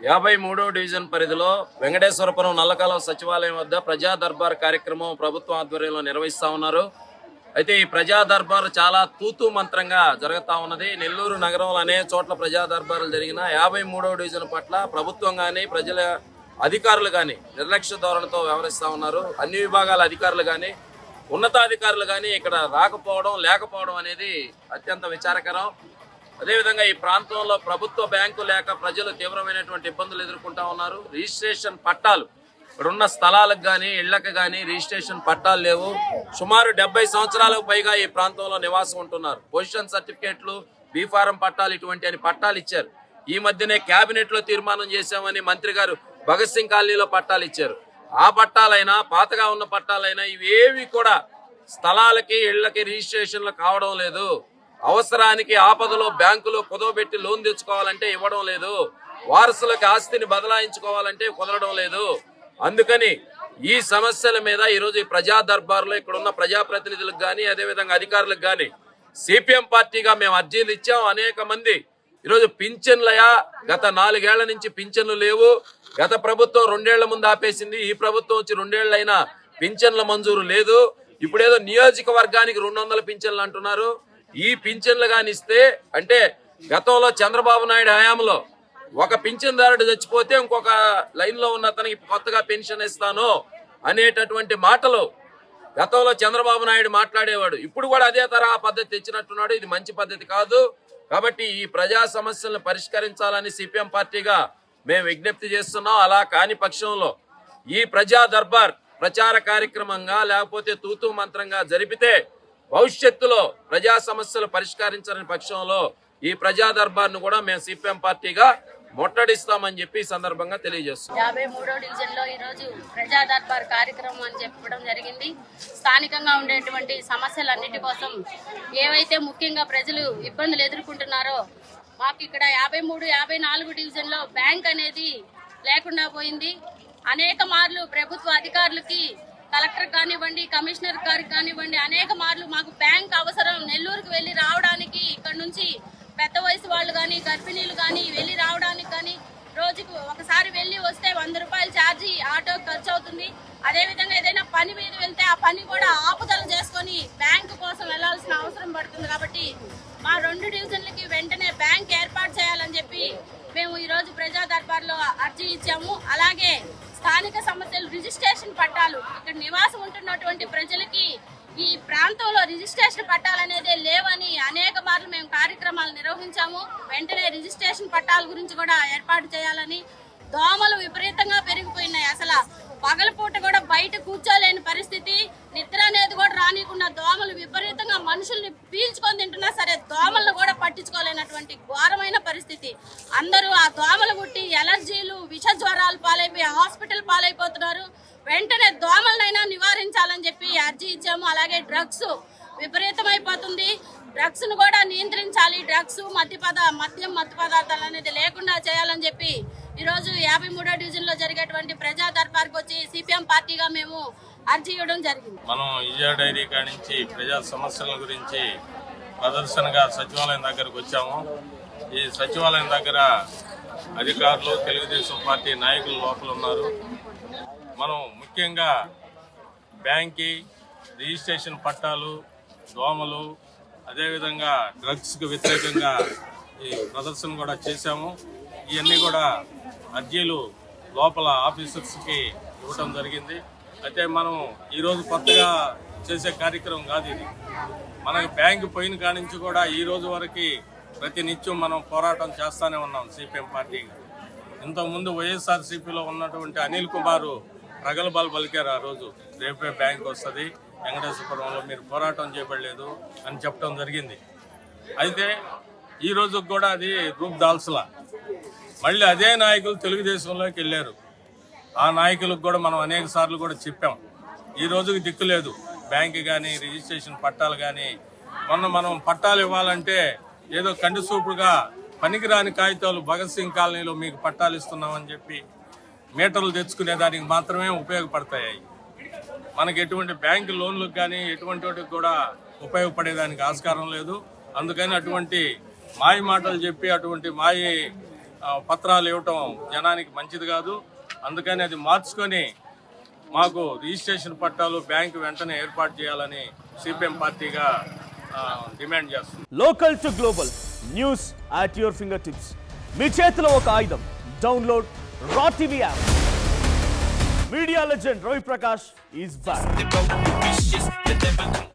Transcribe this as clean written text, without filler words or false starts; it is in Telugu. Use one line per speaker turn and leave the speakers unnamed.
53వ డివిజన్ పరిధిలో వెంకటేశ్వరపురం నల్లకాలువ సచివాలయం వద్ద ప్రజా దర్బార్ కార్యక్రమం ప్రభుత్వం ఆధ్వర్యంలో నిర్వహిస్తా ఉన్నారు. అయితే ఈ ప్రజా దర్బార్ చాలా తూతూ మంత్రంగా జరుగుతూ ఉన్నది. నెల్లూరు నగరంలో అనేక చోట్ల ప్రజా దర్బార్లు జరిగిన 53వ డివిజన్ పట్ల ప్రభుత్వం కానీ ప్రజల అధికారులు కానీ నిర్లక్ష్య ధోరణితో వ్యవహరిస్తూ ఉన్నారు. అన్ని విభాగాల అధికారులు కానీ ఉన్నతాధికారులు కానీ ఇక్కడ లేకపోవడం అనేది అత్యంత విచారకరం. అదేవిధంగా ఈ ప్రాంతంలో ప్రభుత్వ బ్యాంకు లేక ప్రజలు తీవ్రమైనటువంటి ఇబ్బందులు ఎదుర్కొంటా ఉన్నారు. రిజిస్ట్రేషన్ పట్టాలు ఇక్కడున్న స్థలాలకు కానీ ఇళ్లకు కానీ రిజిస్ట్రేషన్ పట్టాలు లేవు. సుమారు 70 సంవత్సరాలకు పైగా ఈ ప్రాంతంలో నివాసం ఉంటున్నారు. పొజిషన్ సర్టిఫికేట్లు, బీఫారం పట్టాలు ఇటువంటి అని పట్టాలు ఇచ్చారు. ఈ మధ్యనే కేబినెట్ లో తీర్మానం చేశామని మంత్రి గారు భగత్ సింగ్ కాలనీలో పట్టాలు ఇచ్చారు. ఆ పట్టాలైనా పాతగా ఉన్న పట్టాలైనా ఇవేవి కూడా స్థలాలకి ఇళ్లకి రిజిస్ట్రేషన్లు కావడం లేదు. అవసరానికి ఆపదలో బ్యాంకులో కుదవబెట్టి లోన్ తెచ్చుకోవాలంటే ఇవ్వడం లేదు. వారసులకు ఆస్తిని బదలాయించుకోవాలంటే కుదరడం లేదు. అందుకని ఈ సమస్యల మీద ఈరోజు ఈ ప్రజా దర్బార్లో ఇక్కడున్న ప్రజాప్రతినిధులకు కానీ అదేవిధంగా అధికారులకు కానీ సిపిఎం పార్టీగా మేము అర్జీలు ఇచ్చాం. అనేక మంది ఈరోజు పింఛన్లయా గత 4 ఏళ్ల నుంచి పింఛన్లు లేవు. గత ప్రభుత్వం 2 ఏళ్ల ముందు ఆపేసింది. ఈ ప్రభుత్వం వచ్చి 2 ఏళ్లైనా పింఛన్ల మంజూరు లేదు. ఇప్పుడేదో నియోజకవర్గానికి 200 పింఛన్లు అంటున్నారు. ఈ పింఛన్లు కానీ ఇస్తే అంటే గతంలో చంద్రబాబు నాయుడు హయాంలో ఒక పింఛన్దారుడు చచ్చిపోతే ఇంకొక లైన్ లో ఉన్న అతనికి కొత్తగా పెన్షన్ ఇస్తాను అనేటటువంటి మాటలు గతంలో చంద్రబాబు నాయుడు మాట్లాడేవాడు. ఇప్పుడు కూడా అదే తరహా పద్ధతి తెచ్చినట్టున్నాడు. ఇది మంచి పద్ధతి కాదు. కాబట్టి ఈ ప్రజా సమస్యలను పరిష్కరించాలని సిపిఎం పార్టీగా మేము విజ్ఞప్తి చేస్తున్నాం. అలా కాని పక్షంలో ఈ ప్రజా దర్బార్ ప్రచార కార్యక్రమంగా లేకపోతే తూతూ మంత్రంగా జరిపితే భవిష్యత్తులో ప్రజా సమస్యలు పరిష్కరించని పక్షంలో ఈ ప్రజా దర్బార్ను కూడా మేము సిపిఎం పార్టీగా ముట్టడిస్తామని చెప్పి ఈ సందర్భంగా తెలియజేస్తున్నాం.
53వ డివిజన్ లో ఈ రోజు ప్రజా దర్బార్ కార్యక్రమం అని చెప్పడం జరిగింది. స్థానికంగా ఉండేటువంటి సమస్యలన్నిటి కోసం ఏవైతే ముఖ్యంగా ప్రజలు ఇబ్బందులు ఎదుర్కొంటున్నారో మాకు ఇక్కడ 53, 54 డివిజన్ లో బ్యాంక్ అనేది లేకుండా పోయింది. అనేక మార్లు ప్రభుత్వ అధికారులకి కలెక్టర్ కానివ్వండి, కమిషనర్ గారికి కానివ్వండి అనేక మార్లు మాకు బ్యాంక్ అవసరం, నెల్లూరుకు వెళ్లి రావడానికి ఇక్కడ నుంచి పెద్ద వయసు వాళ్ళు కానీ గర్భిణీలు కానీ వెళ్లి రావడానికి కానీ రోజుకు ఒకసారి వెళ్లి వస్తే 100 రూపాయలు ఛార్జీ ఆటో ఖర్చు అవుతుంది. అదేవిధంగా ఏదైనా పని మీద వెళ్తే ఆ పని కూడా ఆపుదల చేసుకొని బ్యాంకు కోసం వెళ్లాల్సిన అవసరం పడుతుంది. కాబట్టి మా 2 డివిజన్లకి వెంటనే బ్యాంక్ ఏర్పాటు చేయాలని చెప్పి మేము ఈ రోజు ప్రజా దర్బార్లో అర్జీ ఇచ్చాము. అలాగే స్థానిక సమస్యలు రిజిస్ట్రేషన్ పట్టాలు ఇక్కడ నివాసం ఉంటున్నటువంటి ప్రజలకి ఈ ప్రాంతంలో రిజిస్ట్రేషన్ పట్టాలనేదే లేవని అనేక మార్లు మేము కార్యక్రమాలు నిర్వహించాము. వెంటనే రిజిస్ట్రేషన్ పట్టాల గురించి కూడా ఏర్పాటు చేయాలని. దోమలు విపరీతంగా పెరిగిపోయినాయి. అసలు పగలపూట కూడా బయట కూర్చోలేని పరిస్థితి, నిద్ర అనేది కూడా రానికుండా దోమలు విపరీతంగా మనుషుల్ని పీల్చుకొని తింటున్నా సరే దోమలను కూడా పట్టించుకోలేనటువంటి ఘోరమైన పరిస్థితి. అందరూ ఆ దోమలు గుట్టి ఎలర్జీలు, విష జ్వరాలు పాలైపోయి హాస్పిటల్ పాలైపోతున్నారు. వెంటనే దోమలనైనా నివారించాలని చెప్పి అర్జీ ఇచ్చాము. అలాగే డ్రగ్స్ విపరీతమైపోతుంది. డ్రగ్స్ ను కూడా నియంత్రించాలి. డ్రగ్స్ మద్యం మత్తు పదార్థాలు అనేది లేకుండా చేయాలని చెప్పి ఈరోజు 53వ డివిజన్ లో జరిగేటువంటి ప్రజా దర్బార్కి వచ్చి సిపిఎం పార్టీగా మేము అర్జీ ఇవ్వడం జరిగింది.
మనం విజయ డైరీ కానించి ప్రజా సమస్యల గురించి ప్రదర్శనగా సచివాలయం దగ్గరకు వచ్చాము. ఈ సచివాలయం దగ్గర అధికారులు, తెలుగుదేశం పార్టీ నాయకులు లోపల ఉన్నారు. మనం ముఖ్యంగా బ్యాంకి, రిజిస్ట్రేషన్ పట్టాలు, దోమలు, అదేవిధంగా డ్రగ్స్కి వ్యతిరేకంగా ఈ ప్రదర్శన కూడా చేశాము. ఇవన్నీ కూడా అర్జీలు లోపల ఆఫీసర్స్కి ఇవ్వటం జరిగింది. అయితే మనం ఈరోజు కొత్తగా చేసే కార్యక్రమం కాదు ఇది. మనకి బ్యాంకు పోయిన కాడి నుంచి కూడా ఈ రోజు వరకు ప్రతి నిత్యం మనం పోరాటం చేస్తూనే ఉన్నాం సిపిఎం పార్టీగా. ఇంతకుముందు వైఎస్ఆర్సీపీలో ఉన్నటువంటి అనిల్ కుమార్ ప్రగల్భాలు పలికారు. ఆ రోజు రేపే బ్యాంక్ వస్తుంది, వెంకటేశ్వరపురంలో మీరు పోరాటం చేయబడలేదు అని చెప్పడం జరిగింది. అయితే ఈ రోజు కూడా అది రూప్ దాల్సలా. మళ్ళీ అదే నాయకులు తెలుగుదేశంలోకి వెళ్ళారు. ఆ నాయకులకు కూడా మనం అనేక సార్లు కూడా చెప్పాం. ఈ రోజుకి దిక్కు లేదు. బ్యాంక్ కానీ రిజిస్ట్రేషన్ పట్టాలు కానీ మనం పట్టాలు ఇవ్వాలంటే ఏదో కంటి చూపుగా పనికిరాని కాగితాలు భగత్ సింగ్ కాలనీలో మీకు పట్టాలు ఇస్తున్నామని చెప్పి మీటర్లు తెచ్చుకునే దానికి మాత్రమే ఉపయోగపడతాయి. మనకి ఎటువంటి బ్యాంకు లోన్లకు కానీ ఎటువంటి వాటికి కూడా ఉపయోగపడేదానికి ఆస్కారం లేదు. అందుకని అటువంటి మాయ మాటలు చెప్పి అటువంటి మాయ పత్రాలు ఇవ్వటం జనానికి మంచిది కాదు. అందుకని అది మార్చుకొని మాకు రిజిస్ట్రేషన్ పట్టాలు బ్యాంకు వెంటనే ఏర్పాటు చేయాలని సిపిఎం పార్టీగా డిమాండ్ చేస్తుంది.
Local to global news at your finger tips. మీ చేతిలో ఒక ఆయుధం. Download Raw TV app. Media legend Ravi Prakash is back.